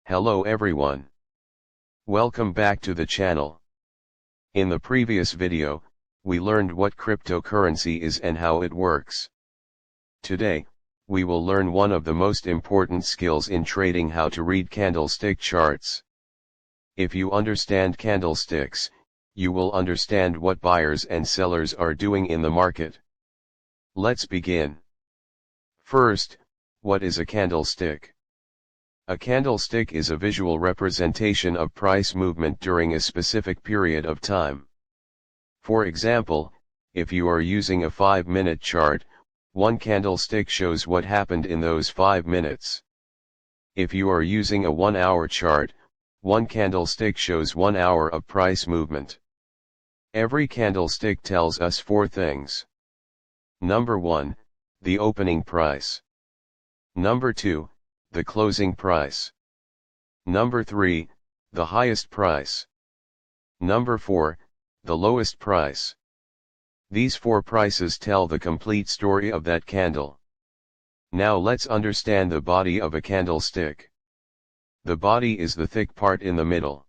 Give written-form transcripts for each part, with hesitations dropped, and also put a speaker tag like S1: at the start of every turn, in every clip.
S1: Hello everyone. Welcome back to the channel. In the previous video, we learned what cryptocurrency is and how it works. Today, we will learn one of the most important skills in trading: how to read candlestick charts. If you understand candlesticks, you will understand what buyers and sellers are doing in the market. Let's begin. First, what is a candlestick? A candlestick is a visual representation of price movement during a specific period of time. For example, if you are using a 5-minute chart, one candlestick shows what happened in those 5 minutes. If you are using a 1-hour chart, one candlestick shows 1 hour of price movement. Every candlestick tells us 4 things. Number 1, the opening price. Number 2, the closing price. Number 3, the highest price. Number 4, the lowest price. These 4 prices tell the complete story of that candle. Now let's understand the body of a candlestick. The body is the thick part in the middle.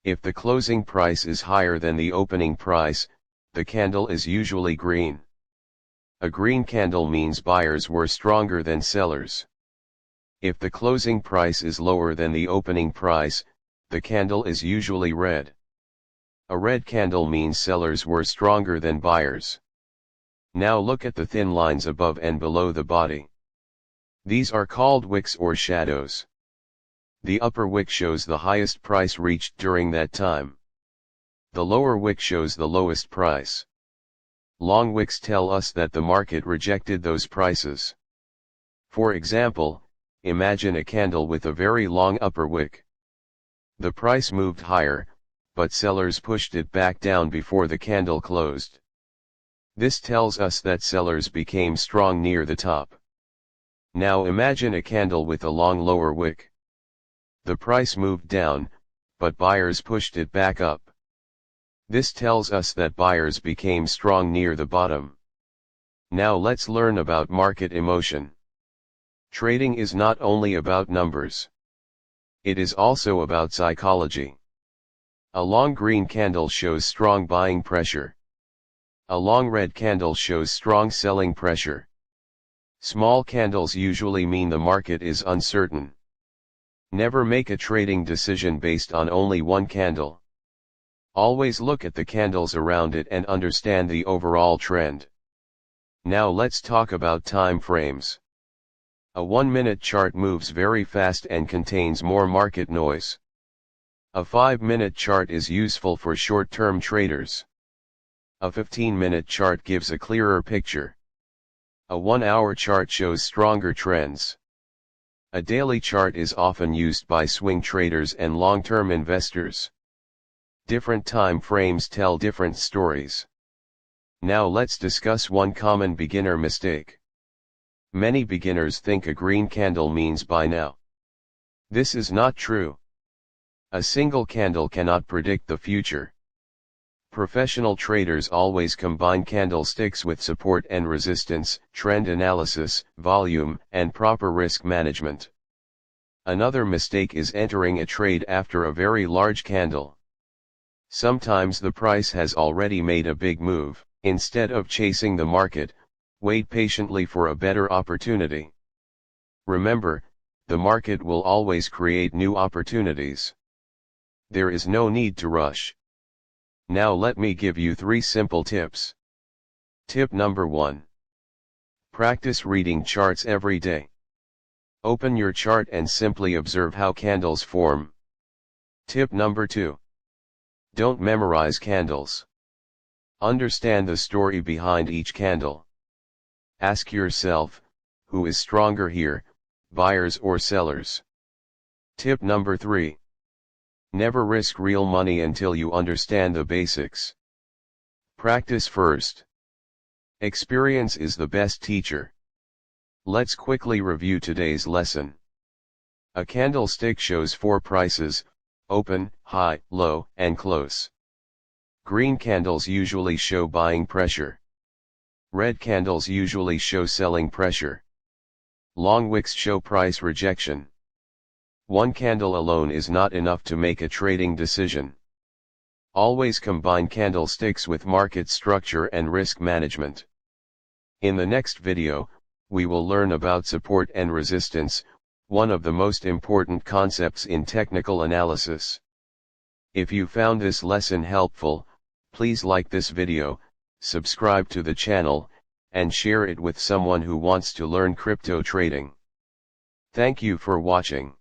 S1: If the closing price is higher than the opening price, the candle is usually green. A green candle means buyers were stronger than sellers. If the closing price is lower than the opening price, the candle is usually red. A red candle means sellers were stronger than buyers. Now look at the thin lines above and below the body. These are called wicks or shadows. The upper wick shows the highest price reached during that time. The lower wick shows the lowest price. Long wicks tell us that the market rejected those prices. For example, imagine a candle with a very long upper wick. The price moved higher, but sellers pushed it back down before the candle closed. This tells us that sellers became strong near the top. Now imagine a candle with a long lower wick. The price moved down, but buyers pushed it back up. This tells us that buyers became strong near the bottom. Now let's learn about market emotion. Trading is not only about numbers. It is also about psychology. A long green candle shows strong buying pressure. A long red candle shows strong selling pressure. Small candles usually mean the market is uncertain. Never make a trading decision based on only one candle. Always look at the candles around it and understand the overall trend. Now let's talk about time frames. A 1-minute chart moves very fast and contains more market noise. A 5-minute chart is useful for short-term traders. A 15-minute chart gives a clearer picture. A 1-hour chart shows stronger trends. A daily chart is often used by swing traders and long-term investors. Different time frames tell different stories. Now let's discuss one common beginner mistake. Many beginners think a green candle means buy now. This is not true. A single candle cannot predict the future. Professional traders always combine candlesticks with support and resistance, trend analysis, volume, and proper risk management. Another mistake is entering a trade after a very large candle. Sometimes the price has already made a big move. Instead of chasing the market, wait patiently for a better opportunity. Remember, the market will always create new opportunities. There is no need to rush. Now let me give you 3 simple tips. Tip number 1. Practice reading charts every day. Open your chart and simply observe how candles form. Tip number 2. Don't memorize candles. Understand the story behind each candle. Ask yourself, who is stronger here, buyers or sellers? Tip number 3. Never risk real money until you understand the basics. Practice first. Experience is the best teacher. Let's quickly review today's lesson. A candlestick shows 4 prices: open, high, low, and close. Green candles usually show buying pressure. Red candles usually show selling pressure. Long wicks show price rejection. One candle alone is not enough to make a trading decision. Always combine candlesticks with market structure and risk management. In the next video, we will learn about support and resistance, one of the most important concepts in technical analysis. If you found this lesson helpful, please like this video, subscribe to the channel, and share it with someone who wants to learn crypto trading. Thank you for watching.